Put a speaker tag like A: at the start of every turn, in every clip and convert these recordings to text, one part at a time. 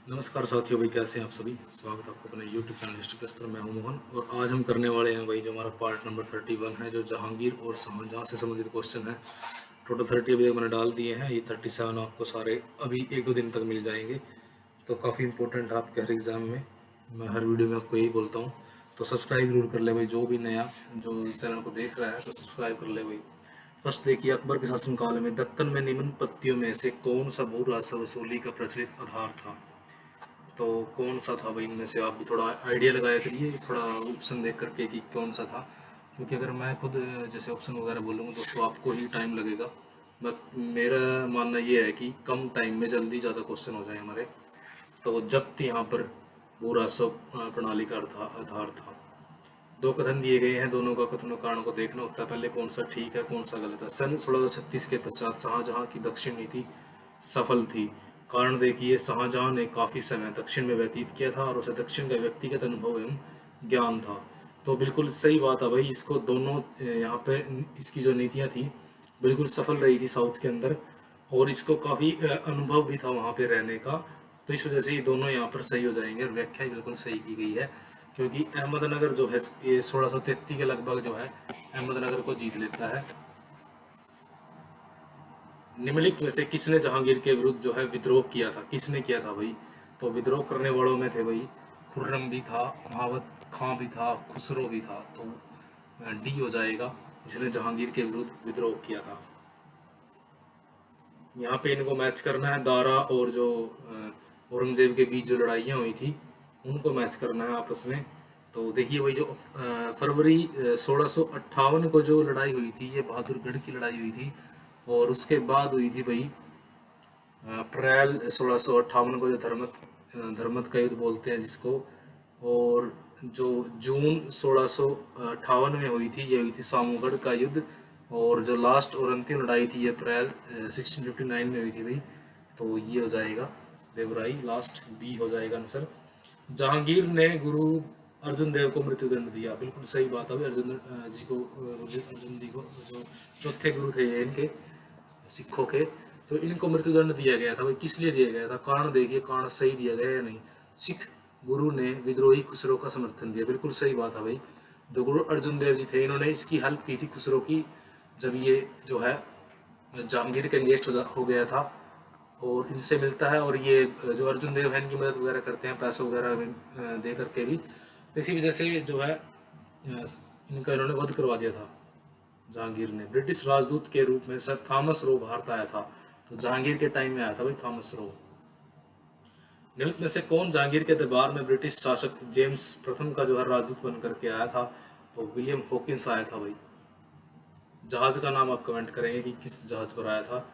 A: नमस्कार साथियों भाई, कैसे हैं आप सभी। स्वागत है आपको अपने YouTube चैनल हिस्ट्री क्लास पर। मैं हूं मोहन और आज हम करने वाले हैं भाई जो हमारा पार्ट नंबर 31 है, जो जहांगीर और शाहजहां से संबंधित क्वेश्चन है। टोटल 30 अभी तक मैंने डाल दिए हैं, ये 37 आपको सारे अभी एक दो दिन तक मिल जाएंगे। तो काफ़ी इंपॉर्टेंट है आपके हर एग्ज़ाम में। मैं हर वीडियो में आपको यही बोलता हूँ, तो सब्सक्राइब जरूर कर ले भाई। जो भी नया जो चैनल को देख रहा है तो सब्सक्राइब कर ले भाई। फर्स्ट देखिए, अकबर के शासनकाल में दक्कन में निम्न पत्तियों में से कौन सा भू राजस्व वसूली का प्रचलित आधार था। तो कौन सा था भाई इनमें से, आप भी थोड़ा आइडिया लगाया करिए थोड़ा ऑप्शन देख करके कि कौन सा था। क्योंकि अगर मैं खुद जैसे ऑप्शन वगैरह बोलूँगा दोस्तों आपको ही टाइम लगेगा। बस मेरा मानना ये है कि कम टाइम में जल्दी ज़्यादा क्वेश्चन हो जाए हमारे। तो जब्त यहाँ पर भू राजस्व प्रणाली का आधार था। दो कथन दिए गए हैं, दोनों का कथनों कारण को देखना होता है पहले कौन सा ठीक है कौन सा गलत है। सन 1636 के पश्चात शाहजहां की दक्षिण नीति सफल थी। कारण देखिए, शाहजहां ने काफ़ी समय दक्षिण में व्यतीत किया था और उसे दक्षिण का व्यक्तिगत अनुभव एवं ज्ञान था। तो बिल्कुल सही बात है भाई। इसको दोनों यहाँ पे इसकी जो नीतियाँ थी बिल्कुल सफल रही थी साउथ के अंदर, और इसको काफ़ी अनुभव भी था वहाँ पे रहने का। तो इस वजह से ये दोनों यहाँ पर सही हो जाएंगे और व्याख्या भी बिल्कुल सही की गई है। क्योंकि अहमदनगर जो है ये 1633 के लगभग जो है अहमदनगर को जीत लेता है। निम्नलिखित में से किसने जहांगीर के विरुद्ध जो है विद्रोह किया था, किसने किया था भाई। तो विद्रोह करने वालों में थे भाई, खुर्रम भी था, महावत खां भी था, खुसरो भी था। तो डी हो जाएगा, जिसने जहांगीर के विरुद्ध विद्रोह किया था। यहाँ पे इनको मैच करना है, दारा और जो औरंगजेब के बीच जो लड़ाइयाँ हुई थी उनको मैच करना है आपस में। तो देखिए वही जो फरवरी 1658 को जो लड़ाई हुई थी ये बहादुरगढ़ की लड़ाई हुई थी। और उसके बाद हुई थी भाई अप्रैल 1658 को जो धर्मत का युद्ध बोलते हैं जिसको। और जो जून 1658 में हुई थी ये हुई थी सामूगढ़ का युद्ध। और जो लास्ट और अंतिम लड़ाई थी ये अप्रैल 1659 में हुई थी भाई। तो ये हो जाएगा देवराई, लास्ट बी हो जाएगा आंसर। जहांगीर ने गुरु अर्जुन देव को मृत्युदंड दिया, बिल्कुल सही बात है भाई। अर्जुन जी को अर्जुन जी को जो चौथे गुरु थे ये इनके सिखों के, तो इनको मृत्युदंड दिया गया था भाई। किस लिए दिया गया था, कारण देखिए, कारण सही दिया गया या नहीं। सिख गुरु ने विद्रोही खुसरो का समर्थन दिया, बिल्कुल सही बात है भाई। जो गुरु अर्जुन देव जी थे इन्होंने इसकी हेल्प की थी खुसरो की, जब ये जो है जहांगीर के अगेंस्ट हो गया था और इनसे मिलता है। और ये जो अर्जुन देव है इनकी मदद वगैरह करते हैं पैसों वगैरह दे करके भी। तो इसी वजह से जो है इनका इन्होंने वध करवा दिया था जहांगीर ने। ब्रिटिश राजदूत के रूप में सर थॉमस रो भारत आया था। तो जहांगीर के टाइम में आया था भाई थॉमस रो। निम्नलिखित में से कौन जहांगीर के दरबार में ब्रिटिश शासक जेम्स प्रथम का जो है राजदूत बन करके आया था। तो विलियम हॉकिंस आया था भाई। जहाज का नाम आप कमेंट करेंगे कि किस जहाज पर आया था।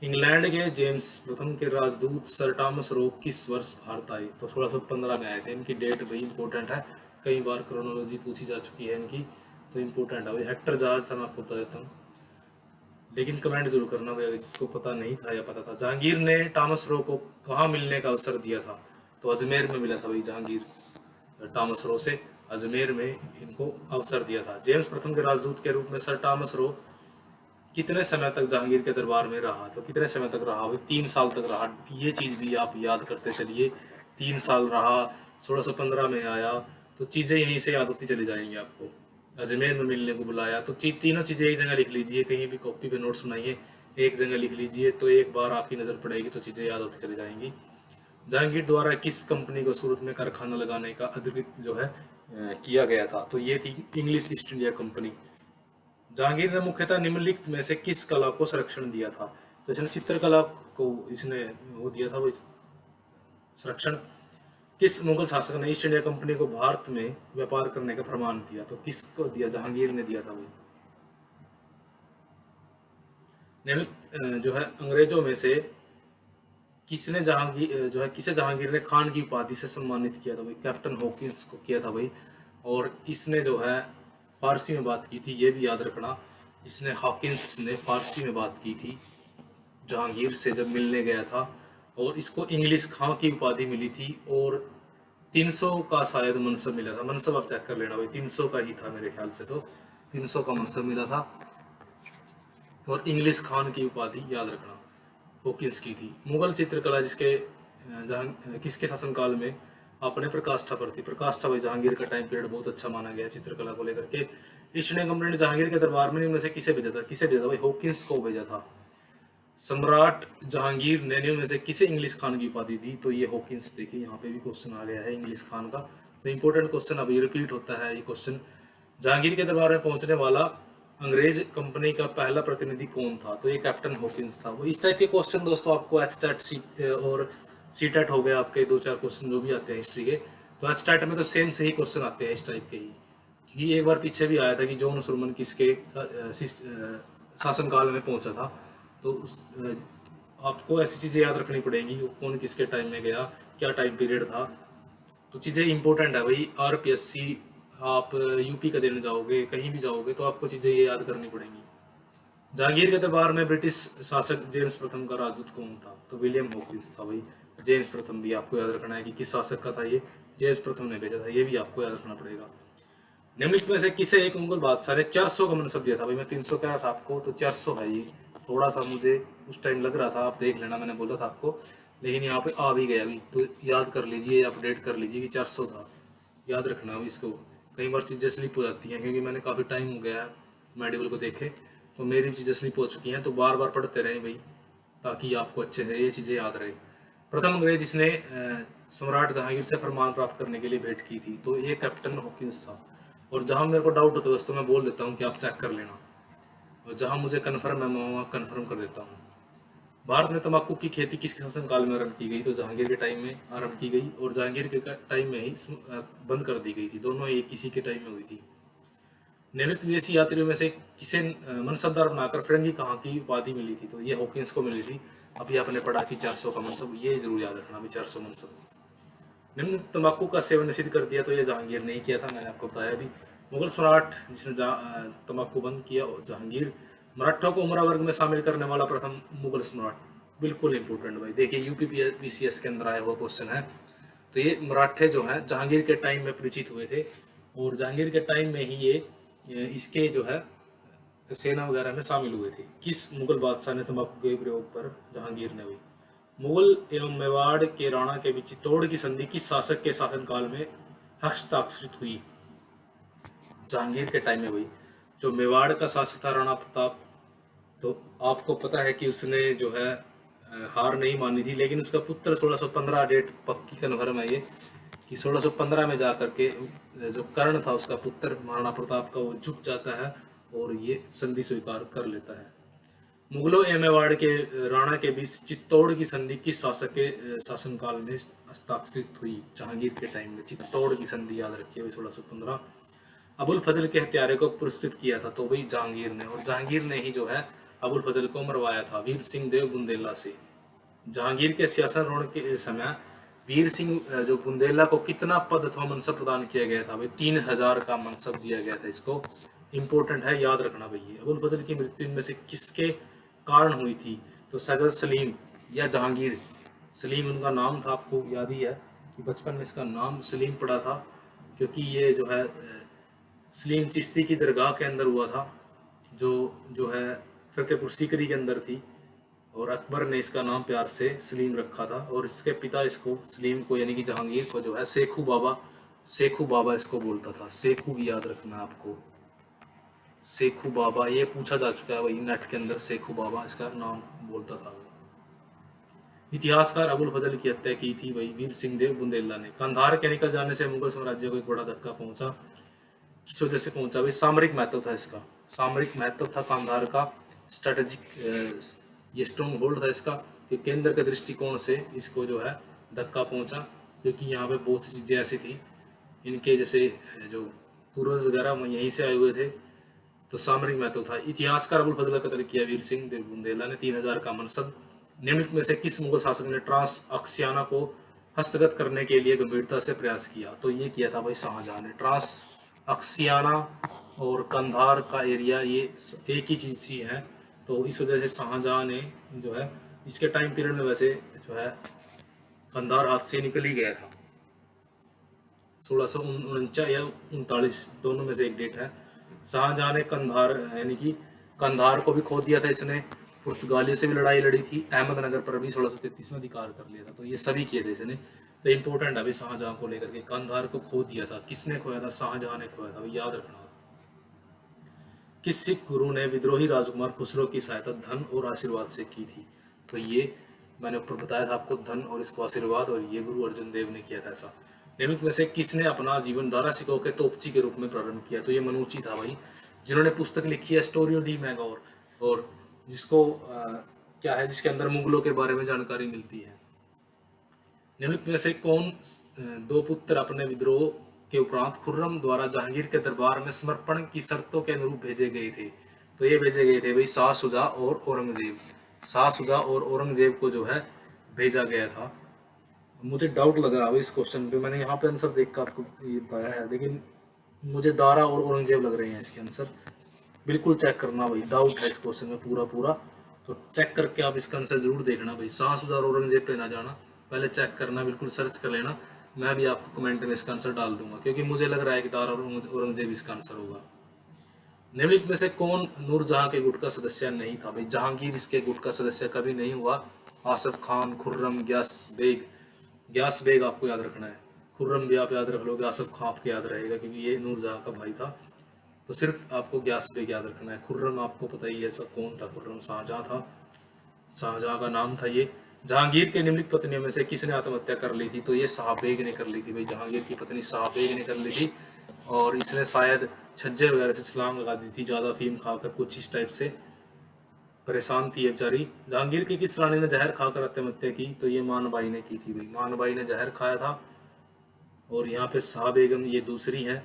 A: इंग्लैंड के जेम्स प्रथम के राजदूत सर टॉमस रो किस वर्ष भारत आए। तो 1615 में आए थे। इनकी डेट भाई इंपॉर्टेंट है, कई बार क्रोनोलॉजी पूछी जा चुकी है इनकी, तो इम्पोर्टेंट है भाई। हेक्टर जहाज था, मैं आपको बता देता हूँ, लेकिन कमेंट जरूर करना भाई जिसको पता नहीं था या पता था। जहांगीर ने टॉमस रो को कहाँ मिलने का अवसर दिया था। तो अजमेर में मिला था भाई जहांगीर टॉमस रो से, अजमेर में इनको अवसर दिया था। जेम्स प्रथम के राजदूत के रूप में सर टॉमस रो कितने समय तक जहांगीर के दरबार में रहा। तो कितने समय तक रहा भाई, 3 साल तक रहा। ये चीज़ भी आप याद करते चलिए, 3 साल रहा, 1615 में आया। तो चीज़ें यहीं से याद होती चली जाएंगी आपको। अजमेर में मिलने को बुलाया, तो तीनों चीज़ें एक जगह लिख लीजिए, कहीं भी कॉपी पे नोट्स बनाइए, एक जगह लिख लीजिए, तो एक बार आपकी नज़र पड़ेगी तो चीज़ें याद होती चली जाएंगी। जहांगीर द्वारा किस कंपनी को सूरत में कारखाना लगाने का अधिकृत जो है किया गया था। तो ये थी English east India company. Jahangir ने मुख्यतः निम्नलिखित में से किस कला को संरक्षण दिया था। तो इसने चित्रकला को इसने वो दिया था वो संरक्षण। किस मुगल शासक ने ईस्ट इंडिया कंपनी को भारत में व्यापार करने का प्रमाण दिया। तो किसको दिया, जहांगीर ने दिया था वो। जो है अंग्रेजों में से किसने जहांगीर जो है किसे जहांगीर ने खान की उपाधि से सम्मानित किया था भाई। कैप्टन हॉकिंस को किया था भाई। और इसने जो है फारसी में बात की थी, ये भी याद रखना। इसने हॉकिंस ने फारसी में बात की थी जहांगीर से जब मिलने गया था। और इसको इंग्लिश खां की उपाधि मिली थी। और 300 का शायद मनसब मिला था। मनसब आप चेक कर लेना भाई, 300 का ही था मेरे ख्याल से। तो 300 का मनसब मिला था। और इंग्लिश खान की उपाधि याद रखना हॉकिंस की थी। मुगल चित्रकला जिसके किसके शासनकाल में आपने प्रकाष्ठा पर थी? प्रकाष्ठा भाई जहांगीर का टाइम पीरियड बहुत अच्छा माना गया है चित्रकला को लेकर के। ईस्ट इंडिया कंपनी ने जहांगीर के दरबार में इनमें से किसे भेजा था? किसे भेजा था भाई? हॉकिंस को भेजा था। सम्राट जहांगीर ने इनमें से किसे इंग्लिश खान की उपाधि दी? तो ये हॉकिंस। देखिए यहाँ पे भी क्वेश्चन आ गया है इंग्लिश खान का, तो इंपॉर्टेंट क्वेश्चन अभी रिपीट होता है ये क्वेश्चन। जहांगीर के दरबार में पहुंचने वाला अंग्रेज कंपनी का पहला प्रतिनिधि कौन था? तो ये कैप्टन हॉकिंस था। वो इस टाइप के क्वेश्चन दोस्तों आपको एचटेट और सीटेट हो गए आपके 2-4 क्वेश्चन जो भी आते हैं हिस्ट्री के, तो एचटेट में तो सेम से ही क्वेश्चन आते हैं इस टाइप के ही। क्योंकि एक बार पीछे भी आया था कि जॉन सुरमन किसके शासनकाल में पहुंचा था, तो आपको ऐसी चीज़ें याद रखनी पड़ेंगी, कौन किसके टाइम में गया, क्या टाइम पीरियड था। तो चीज़ें इंपॉर्टेंट है भाई। आरपीएससी आप यूपी का देने जाओगे, कहीं भी जाओगे, तो आपको चीज़ें ये याद करनी पड़ेंगी। जहांगीर के दरबार में ब्रिटिश शासक जेम्स प्रथम का राजदूत कौन था? तो विलियम हॉकिंस था भाई। जेम्स प्रथम भी आपको याद रखना है कि किस शासक का था ये, जेम्स प्रथम ने भेजा था, ये भी आपको याद रखना पड़ेगा। निम्नलिखित में से किसे एक मुगल बादशाह ने 400 का मनसब दिया था? भाई मैं 300 कह रहा था आपको, तो 400 है ये। थोड़ा सा मुझे उस टाइम लग रहा था, आप देख लेना, मैंने बोला था आपको, लेकिन यहाँ पे आ भी गया अभी, तो याद कर लीजिए, अपडेट कर लीजिए कि 400 था। याद रखना अभी इसको, कई बार चीज़ें स्लिप हो जाती हैं, क्योंकि मैंने काफ़ी टाइम हो गया है मेडिवल को देखे, तो मेरी भी चीज़ें स्लिप हो चुकी हैं, तो बार बार पढ़ते रहें भाई, ताकि आपको अच्छे से ये चीज़ें याद रहे। प्रथम अंग्रेज जिसने सम्राट जहांगीर से फरमान प्राप्त करने के लिए भेंट की थी, तो ये कैप्टन हॉकिंस था। और जहाँ मेरे को डाउट होता है दोस्तों, मैं बोल देता हूँ कि आप चेक कर लेना, और जहाँ मुझे कन्फर्म है मैं वहाँ कन्फर्म कर देता हूँ। भारत में तंबाकू की खेती किसके शासनकाल में आरंभ की गई? तो जहांगीर के टाइम में आरंभ की गई, और जहांगीर के टाइम में ही बंद कर दी गई थी। दोनों एक इसी के टाइम में हुई थी। निवृत्त विदेशी यात्रियों में से किसे मनसबदार बनाकर फिरंगी कहाँ की उपाधि मिली थी? तो ये हॉकिंस को मिली थी। अभी आपने पढ़ा कि 400 का मनसब, ये जरूर याद रखना अभी, 400 मनसब। निम्न तंबाकू का सेवन निषिद्ध कर दिया, तो ये जहांगीर ने ही किया था, मैंने आपको बताया भी। मुगल सम्राट जिसने तंबाकू बंद किया, जहांगीर। मराठों को उमरा वर्ग में शामिल करने वाला प्रथम मुगल सम्राट? बिल्कुल इंपॉर्टेंट भाई, देखिए यूपी पीसीएस के अंदर आया हुआ क्वेश्चन है। तो ये मराठे जो है जहांगीर के टाइम में परिचित हुए थे, और जहांगीर के टाइम में ही ये इसके जो है सेना वगैरह में शामिल हुए थे। किस मुगल बादशाह ने तंबाकू के प्रयोग पर? जहांगीर ने हुई। मुगल एवं मेवाड़ के राणा के बीच चित्तौड़ की संधि किस शासक के शासनकाल में हस्ताक्षरित हुई? जहांगीर के टाइम में हुई। जो मेवाड़ का शासक था राणा प्रताप, तो आपको पता है कि उसने जो है हार नहीं मानी थी, लेकिन उसका पुत्र 1615, डेट पक्की कन्फर्म है ये, कि 1615 में जाकर के जो कर्ण था उसका पुत्र महाराणा प्रताप का, वो झुक जाता है और ये संधि स्वीकार कर लेता है। मुगलों एवं मेवाड़ के राणा के बीच चित्तौड़ की संधि किस शासक के शासनकाल में हस्ताक्षरित हुई? जहांगीर के टाइम में चित्तौड़ की संधि याद रखिए 1615। अबुल फजल के हत्यारे को पुरस्कृत किया था, तो भाई जहांगीर ने, और जहांगीर ने ही जो है अबुल फजल को मरवाया था वीर सिंह देव बुंदेला से। जहांगीर के सियासत रोड़ के समय वीर सिंह जो बुंदेला को कितना पद अथवा मनसब प्रदान किया गया था? भाई 3000 का मनसब दिया गया था इसको। इंपॉर्टेंट है, याद रखना भाई। अबुल फजल की मृत्यु इनमें से किसके कारण हुई थी? तो सैयद सलीम या जहांगीर। सलीम उनका नाम था, आपको याद ही है कि बचपन में इसका नाम सलीम पड़ा था, क्योंकि ये जो है सलीम चिश्ती की दरगाह के अंदर हुआ था, जो जो है फतेहपुर सीकरी के अंदर थी, और अकबर ने इसका नाम प्यार से सलीम रखा था। और इसके पिता इसको, सलीम को यानी कि जहांगीर को, जो है सेखू बाबा इसको बोलता था। सेखू भी याद रखना आपको, सेखू बाबा, ये पूछा जा चुका है वही नेट के अंदर, सेखू बाबा इसका नाम बोलता था। इतिहासकार अबुल फजल की हत्या की थी वही वीर सिंह देव बुंदेला ने। कंधार के निकल जाने से मुगल साम्राज्य को एक बड़ा धक्का पहुंचा, किस वजह से पहुंचा भाई? सामरिक महत्व था इसका, सामरिक महत्व था कंधार का, स्ट्रेटेजिक ये स्ट्रॉन्ग होल्ड था इसका, कि केंद्र के दृष्टिकोण से इसको जो है धक्का पहुंचा, क्योंकि यहाँ पे बहुत सी चीज़ें ऐसी थी, इनके जैसे जो पूर्वज वगैरह वो यहीं से आए हुए थे, तो सामरिक महत्व था। इतिहासकार अबुल फजल का कत्ल किया वीर सिंह देव बुंदेला ने, 3000 का मनसब। निम्नलिखित में से किस मुगल शासक ने ट्रांस अक्सियाना को हस्तगत करने के लिए गंभीरता से प्रयास किया? तो ये किया था भाई शाहजहां ने। ट्रांस अक्सियाना और कंधार का एरिया ये एक ही चीज़ सी है, तो इस वजह से शाहजहां ने जो है इसके टाइम पीरियड में वैसे जो है कंधार हाथ से निकल ही गया था। 1649 या 39 दोनों में से एक डेट है। शाहजहां ने कंधार यानी कि कंधार को भी खो दिया था इसने, पुर्तगालियों से भी लड़ाई लड़ी थी, अहमदनगर पर भी 1633 में अधिकार कर लिया था। तो ये सभी किए थे इसने। तो इंपॉर्टेंट है भाई शाहजहां को लेकर के। कंधार को खो दिया था, किसने खोया था? शाहजहां ने खोया था भाई, याद रखना। किस सिख गुरु ने विद्रोही राजकुमार खुसरो की सहायता धन और आशीर्वाद से की थी? तो ये मैंने ऊपर बताया था आपको, धन और इसको आशीर्वाद, और ये गुरु अर्जुन देव ने किया था ऐसा। निम्नलिखित में से किसने अपना जीवन दारा सिकोह के तोपची के रूप में प्रारंभ किया? तो ये मनुची था भाई, जिन्होंने पुस्तक लिखी है स्टोरी ऑफ डी मैगोर, और जिसको क्या है, जिसके अंदर मुगलों के बारे में जानकारी मिलती है। निम्नलिखित में से कौन दो पुत्र अपने विद्रोह के उपरांत खुर्रम द्वारा जहांगीर के दरबार में समर्पण की शर्तों के अनुरूप भेजे गए थे? तो ये भेजे गए थे भाई शाह शुजा और औरंगजेब। शाह शुजा और औरंगजेब को जो है भेजा गया था। मुझे डाउट लग रहा है इस क्वेश्चन पे, मैंने यहाँ पे आंसर देख कर आपको ये बताया है, लेकिन मुझे दारा और औरंगजेब लग रहे हैं इसके आंसर। बिल्कुल चेक करना भाई, डाउट है इस क्वेश्चन में पूरा पूरा, तो चेक करके आप इसका आंसर जरूर देखना भाई। शाह शुजा और औरंगजेब पे ना जाना, पहले चेक करना, बिल्कुल सर्च कर लेना। मैं भी आपको कमेंट में इसका आंसर डाल दूंगा, क्योंकि मुझे लग रहा है कि दारा और औरंगजेब इसका आंसर होगा। निम्नलिखित में से कौन नूरजहां के गुट का सदस्य नहीं था? भाई जहांगीर इसके गुट का सदस्य कभी नहीं हुआ। आसफ खान, खुर्रम, ग्यास बेग। ग्यास बेग आपको याद रखना है, खुर्रम भी आप याद रख लोगे, आसफ खान आपको याद रहेगा क्योंकि ये नूरजहां का भाई था। तो सिर्फ आपको ग्यास बेग याद रखना है। खुर्रम आपको पता ही है सब कौन था, खुर्रम शाहजहां था, शाहजहां का नाम था ये। जहांगीर के निम्नलिखित पत्नियों में से किसने आत्महत्या कर ली थी? तो ये शाहबेग ने कर ली थी भाई, जहांगीर की पत्नी शाहबेग ने कर ली थी। और इसने शायद छज्जे वगैरह से छलांग लगा दी थी, ज़्यादा फीम खाकर कुछ इस टाइप से, परेशान थी ये बेचारी। जहांगीर की किस रानी ने जहर खाकर आत्महत्या की? तो ये मानबाई ने की थी भाई, मानबाई ने जहर खाया था। और यहाँ पे शाह बेगम ये दूसरी है।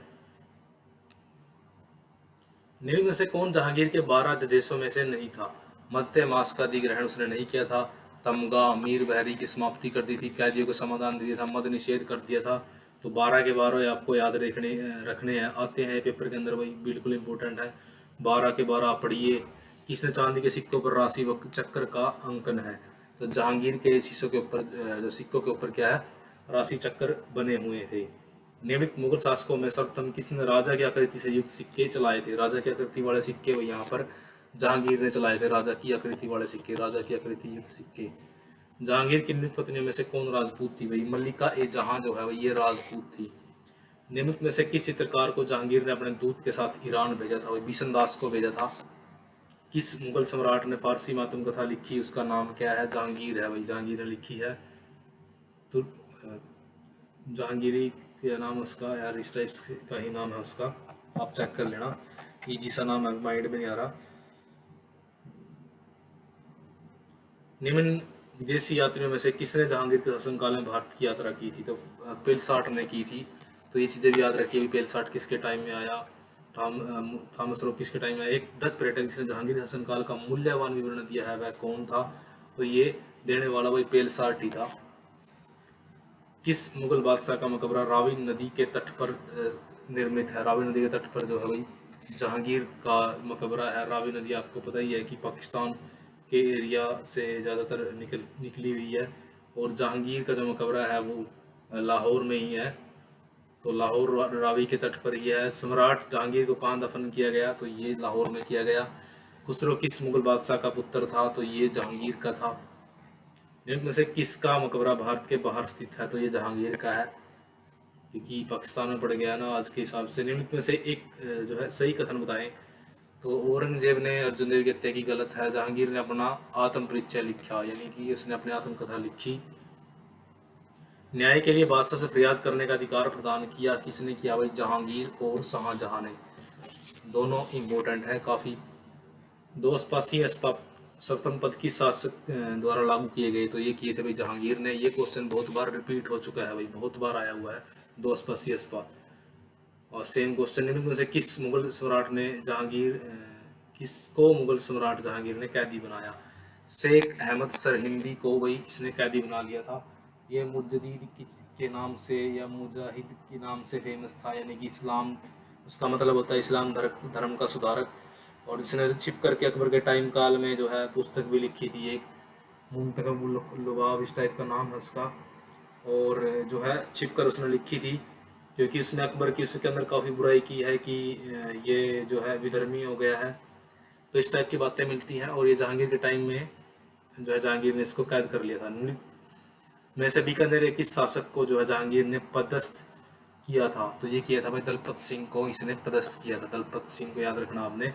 A: निम्न में से कौन जहांगीर के 12 देशों में से नहीं था? मध्य मास का अधिग्रहण उसने नहीं किया था, तमगा मीर बहरी की समाप्ति कर दी थी, कैदियों को समाधान दे दिया था, मद निषेध कर दिया था। तो 12 के 12 आपको याद रखने हैं, आते हैं पेपर के अंदर भाई, बिल्कुल इंपॉर्टेंट है। 12 के 12 आप पढ़िए। किसने चांदी के सिक्कों पर राशि व चक्कर का अंकन है? तो जहांगीर के शीशों के ऊपर, जो सिक्कों के ऊपर क्या है, राशि चक्कर बने हुए थे। नियमित मुगल शासकों में सर्वप्रथम किसने राजा की आकृति से युक्त सिक्के चलाए थे? राजा की आकृति वाले सिक्के वही यहाँ पर जहांगीर ने चलाए थे, राजा की आकृति वाले सिक्के, राजा की आकृति युक्त सिक्के। जहांगीर की निम्नलिखित पत्नियों में से कौन राजपूत थी? भाई मल्लिका ए जहां जो है ये राजपूत थी। निम्नलिखित में से किस चित्रकार को जहांगीर ने अपने दूत के साथ ईरान भेजा था? भाई बिशनदास को भेजा था। किस मुगल सम्राट ने फारसी मातम कथा लिखी? उसका नाम क्या है? जहांगीर है भाई, जहांगीर ने लिखी है। तो जहांगीरी क्या नाम उसका यार, इस टाइप का ही नाम है उसका, आप चेक कर लेना, इजी सा नाम है, माइंड में नहीं आ रहा। निम्न विदेशी यात्रियों में से किसने जहांगीर के शासनकाल में भारत की यात्रा की थी? तो पेलसाट ने की थी। तो ये चीज़ें भी याद रखिए, पेलसाट किसके टाइम में आया, थॉमस रोक किसके टाइम में आया। एक डच पर्यटक जिसने जहांगीर शासनकाल का मूल्यवान विवरण दिया है वह कौन था? तो ये देने वाला वही पेलसाट ही था। किस मुगल बादशाह का मकबरा रावी नदी के तट पर निर्मित है? रावी नदी के तट पर जो है भाई जहांगीर का मकबरा है। रावी नदी आपको पता ही है कि पाकिस्तान के एरिया से ज़्यादातर निकली हुई है, और जहांगीर का जो मकबरा है वो लाहौर में ही है। तो लाहौर रावी के तट पर ही है। सम्राट जहांगीर को कहाँ दफन किया गया? तो ये लाहौर में किया गया। खुसरो किस मुगल बादशाह का पुत्र था? तो ये जहांगीर का था। इनमें से किसका मकबरा भारत के बाहर स्थित है? तो ये जहांगीर का है, क्योंकि पाकिस्तान में पड़ गया ना आज के हिसाब से। निम्नलिखित में से एक जो है सही कथन बताएं। तो औरंगजेब ने अर्जुन देव की हत्या की, गलत है। जहांगीर ने अपना आत्म परिचय लिखा, यानी कि उसने अपनी आत्मकथा लिखी। न्याय के लिए बादशाह से फरियाद करने का अधिकार प्रदान किया, किसने किया? भाई जहांगीर और शाहजहां ने। दोनों इम्पोर्टेंट है काफ़ी। दो स्पासी स्वतंत्र पद किस शासक द्वारा लागू किए गए? तो ये किए थे भाई जहांगीर ने। ये क्वेश्चन बहुत बार रिपीट हो चुका है भाई, बहुत बार आया हुआ है, दो स्पासी और सेम क्वेश्चन। निम्न में से किस मुगल सम्राट ने किसको मुगल सम्राट जहांगीर ने कैदी बनाया? शेख अहमद सरहिंदी को भाई इसने कैदी बना लिया था। ये मुजद्दिद के नाम से या मुजाहिद के नाम से फेमस था, यानी कि इस्लाम, उसका मतलब होता है इस्लाम धर्म का सुधारक। और इसने छिप करके अकबर के टाइम काल में जो है पुस्तक भी लिखी थी, एक मुंतखबुल लुबाब इस टाइप का नाम है उसका। और जो है छिप कर उसने लिखी थी, क्योंकि उसने अकबर की उसके अंदर काफ़ी बुराई की है कि ये जो है विधर्मी हो गया है, तो इस टाइप की बातें मिलती हैं। और ये जहांगीर के टाइम में जो है जहांगीर ने इसको कैद कर लिया था। में से बीकानेर के किस शासक को जो है जहांगीर ने पदस्थ किया था? तो ये किया था भाई दलपत सिंह को इसने पदस्थ किया था। दलपत सिंह को याद रखना आपने।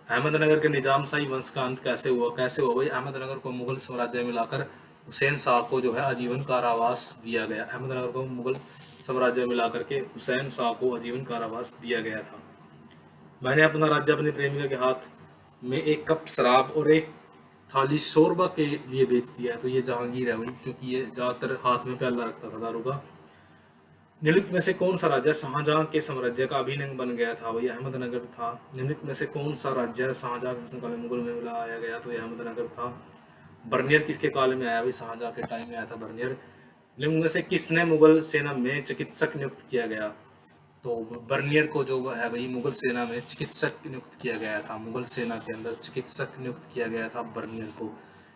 A: अहमदनगर के निजाम शाही वंश का अंत कैसे हुआ? कैसे हुआ भाई? अहमदनगर को मुगल साम्राज्य में लाकर हुसैन शाह को जो है आजीवन कारावास दिया गया। अहमदनगर को मुगल साम्राज्य में लाकर के हुसैन शाह को आजीवन कारावास दिया गया था। मैंने अपना राज्य अपनी प्रेमिका के हाथ में एक कप शराब और एक थाली शोरबा के लिए बेच दिया है। तो ये जहांगीर है भाई, क्योंकि ये ज्यादातर हाथ में प्याला रखता था दारू का। निम्नलिखित में से कौन सा राज्य शाहजहां के साम्राज्य का अभिन्न बन गया था? भाई अहमदनगर था। निम्नलिखित में से कौन सा राज्य शाहजहां के शासनकाल में मुगल में मिलाया गया? तो ये अहमदनगर था। बर्नियर किसके काल में आया? भाई शाहजहां के टाइम में आया था बर्नियर। निम्न में से किसने मुगल सेना में चिकित्सक नियुक्त किया गया? तो बर्नियर को जो है भाई मुगल सेना में चिकित्सक नियुक्त किया गया था। मुगल सेना के अंदर चिकित्सक नियुक्त किया गया था बर्नियर को।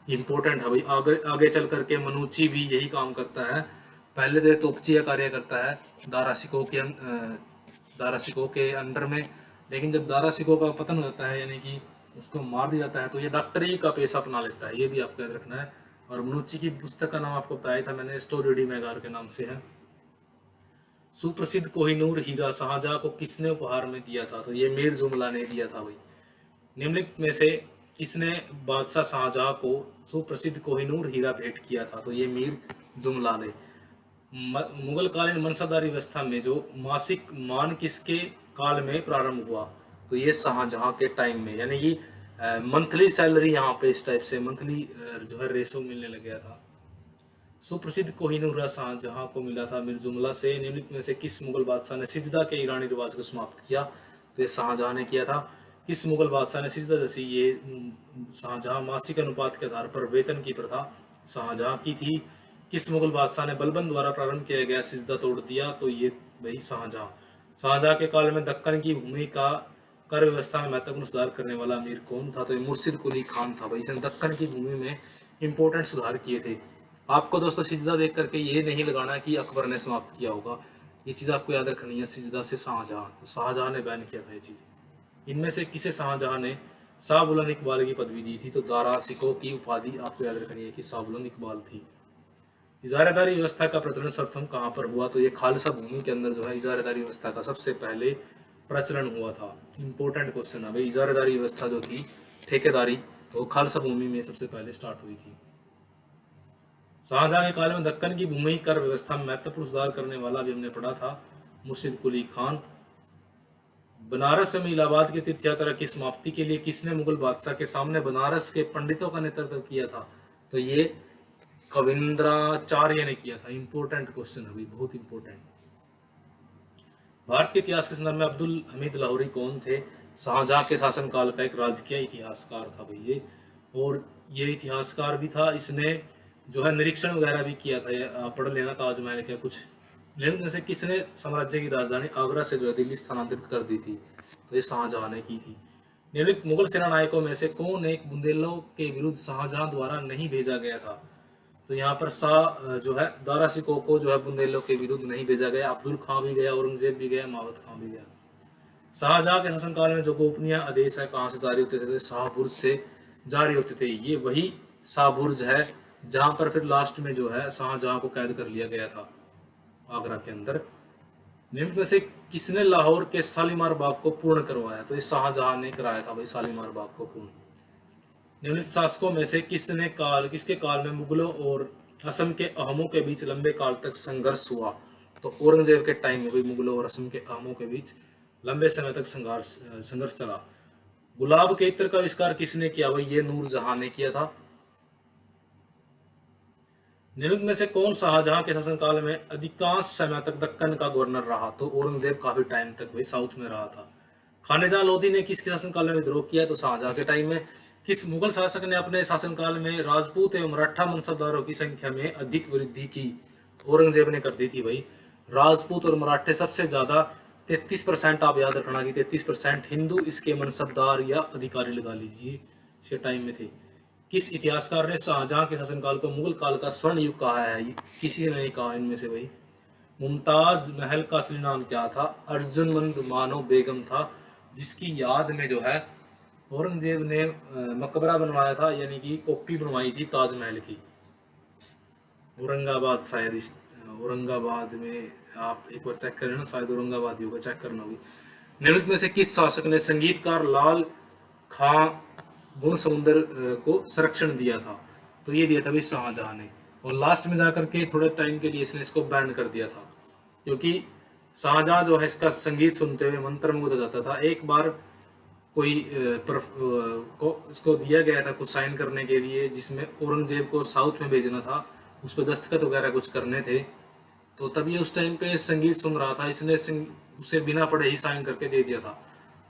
A: इम्पोर्टेंट है भाई। आगे आगे चल करके मनुची भी यही काम करता है। पहले तो तोपची का कार्य करता है दारा शिकोह के अंडर में, लेकिन जब दारा शिकोह का पतन हो जाता है यानी कि उसको मार दिया जाता है तो ये डॉक्टरी का पेशा अपना लेता है। ये भी आपको याद रखना है। और मनुची की पुस्तक का नाम आपको बताया था मैंने, स्टोरी डी मैगार के नाम से है। सुप्रसिद्ध कोहिनूर हीरा शाहजहां को किसने उपहार में दिया था? तो ये मीर जुमला ने दिया था भाई। निम्नलिखित में से किसने बादशाह शाहजहां को सुप्रसिद्ध कोहिनूर हीरा भेंट किया था? तो ये मीर जुमला ने। मुगल कालीन मनसादारी व्यवस्था में जो मासिक मान किसके काल में प्रारंभ हुआ? तो ये शाहजहां के टाइम में, यानी कि मंथली सैलरी यहाँ पे इस टाइप से मंथली जो है रेशो मिलने लग गया था। सुप्रसिद्ध कोहिनूर शाहजहां को मिला था मीर जुमला से। निम्नलिखित में से किस मुगल बादशाह ने सिजदा के ईरानी रिवाज को समाप्त किया? तो ये शाहजहां ने किया था। किस मुगल बादशाह ने सिजदा जैसी ये शाहजहां मासिक अनुपात के आधार पर वेतन की प्रथा शाहजहां की थी। किस मुगल बादशाह ने बलबन द्वारा प्रारंभ किया गया सिजदा तोड़ दिया? तो ये भाई शाहजहां। शाहजहां के काल में दक्कन की भूमि का कर व्यवस्था में महत्वपूर्ण सुधार करने वाला अमीर कौन था? तो ये मुर्शिद कुली खान था भाई। इसने दक्कन की भूमि में इंपॉर्टेंट सुधार किए थे। आपको दोस्तों सिजदा देख करके ये नहीं लगाना कि अकबर ने समाप्त किया होगा, ये चीज़ आपको याद रखनी है। सिजदा से शाहजहां, तो शाहजहां ने बैन किया था ये चीज़। इनमें से किसे शाहजहां ने शाह बुलंद इकबाल की पदवी दी थी? तो दारा शिकोह की उपाधि आपको याद रखनी है कि शाह बुलंद इकबाल थी। इजारादारी व्यवस्था का प्रचलन सर्वप्रथम कहाँ पर हुआ? तो ये खालसा भूमि के अंदर जो है इजारादारी व्यवस्था का सबसे पहले प्रचलन हुआ था। इंपॉर्टेंट क्वेश्चन है भाई। इजारादारी व्यवस्था जो थी ठेकेदारी, तो खालसा भूमि में सबसे पहले स्टार्ट हुई थी। शाहजहां के काल में दक्कन की भूमि कर व्यवस्था में महत्वपूर्ण सुधार करने वाला भी हमने पढ़ा था मुर्शिद कुली खान। बनारस में इलाहाबाद की तीर्थ यात्रा की समाप्ति के लिए किसने मुगल बादशाह के सामने बनारस के पंडितों का नेतृत्व किया था? तो ये कविंद्राचार्य ने किया था। इंपॉर्टेंट क्वेश्चन है, बहुत इंपॉर्टेंट। भारत के इतिहास के संदर्भ में अब्दुल हमीद लाहौरी कौन थे? शाहजहां के शासनकाल का एक राजकीय इतिहासकार था भाई ये। और ये इतिहासकार भी था, इसने जो है निरीक्षण वगैरह भी किया था। ये आप पढ़ लेना ताजमहल क्या कुछ। लेकिन जैसे किसने साम्राज्य की राजधानी आगरा से जो है दिल्ली स्थानांतरित कर दी थी? तो ये शाहजहां ने की थी। निम्नलिखित मुगल सेना नायकों में से कौन एक बुंदेलों के विरुद्ध शाहजहां द्वारा नहीं भेजा गया था? तो यहाँ पर शाह जो है दारा शिकोह को जो है बुंदेलों के विरुद्ध नहीं भेजा गया। अब्दुल खां भी गया, औरंगजेब भी गया, मावत खां भी गया। शाहजहां के शासनकाल में जो गोपनीय आदेश है कहाँ से जारी होते थे? तो शाहबुर्ज से जारी होते थे। ये वही शाहबुर्ज है जहां पर फिर लास्ट में जो है शाहजहां को कैद कर लिया गया था आगरा के अंदर। निम्न में से किसने लाहौर के शालीमार बाग को पूर्ण करवाया? तो ये शाहजहां ने कराया था भाई शालीमार बाग को पूर्ण। निम्नलिखित शासकों में से किसके काल में मुगलों और असम के अहमों के बीच लंबे काल तक संघर्ष हुआ? तो औरंगजेब के टाइम में भी मुगलों और असम के अहमों के बीच लंबे समय तक संघर्ष चला। गुलाब के इत्र का आविष्कार किसने किया? भाई ये नूरजहां ने किया था। निम्नलिखित में से कौन शाहजहां के शासनकाल में अधिकांश समय तक दक्कन का गवर्नर रहा? तो औरंगजेब काफी टाइम तक भाई साउथ में रहा था। खानेजा लोधी ने किसके शासनकाल में विद्रोह किया? तो शाहजहां के टाइम में। किस मुगल शासक ने अपने शासनकाल में राजपूत एवं मराठा मनसबदारों की संख्या में अधिक वृद्धि की? औरंगजेब ने कर दी थी भाई। राजपूत और मराठे सबसे ज्यादा 33%, आप याद रखना कि 33% हिंदू इसके मनसबदार या अधिकारी लगा लीजिए इसके टाइम में थे। किस इतिहासकार ने शाहजहां के शासनकाल को मुगल काल का स्वर्ण युग कहा है? किसी ने नहीं कहा इनमें से भाई। मुमताज महल का असली नाम क्या था? अर्जुनमंद मानो बेगम था, जिसकी याद में जो है औरंगजेब ने मकबरा बनवाया था, यानी कि कॉपी बनवाई थी ताजमहल की, औरंगाबाद शायद, इस औरंगाबाद में आप एक बार चेक करें ना, शायद औरंगाबाद ही होगा, चेक करना भी। निम्नलिखित में से किस शासक ने संगीतकार लाल खां गुणसमुंदर को संरक्षण दिया था? तो ये दिया था भाई शाहजहां ने, और लास्ट में जाकर के थोड़े टाइम के लिए इसने इसको बैन कर दिया था, क्योंकि शाहजहां जो है इसका संगीत सुनते हुए मंत्रमुग्ध हो जाता था। एक बार कोई को इसको दिया गया था कुछ साइन करने के लिए, जिसमें औरंगजेब को साउथ में भेजना था, उस पर दस्तखत वगैरह कुछ करने थे, तो तभी उस टाइम पे संगीत सुन रहा था, इसने उसे बिना पढ़े ही साइन करके दे दिया था।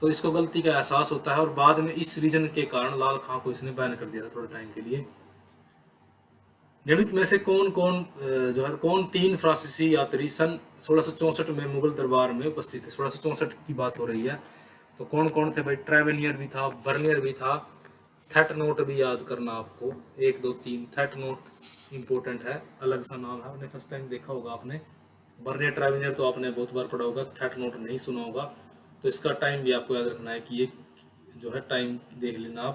A: तो इसको गलती का एहसास होता है, और बाद में इस रीजन के कारण लाल खां को इसने बैन कर दिया था थोड़े टाइम के लिए। निम्नलिखित में से कौन कौन जो है कौन तीन फ्रांसीसी यात्री सन 1664 में मुगल दरबार में उपस्थित थे? 1664 की बात हो रही है, तो कौन कौन थे भाई? ट्रेवेनियर भी था, बर्नियर भी था, थेट नोट भी याद करना आपको, 1 2 3। थेट नोट इंपॉर्टेंट है, अलग सा नाम है, आपने फर्स्ट टाइम देखा होगा आपने। बर्नियर ट्रेवेनियर तो आपने बहुत बार पढ़ा होगा, थेट नोट नहीं सुना होगा। तो इसका टाइम भी आपको याद रखना है कि ये जो है टाइम देख लेना आप।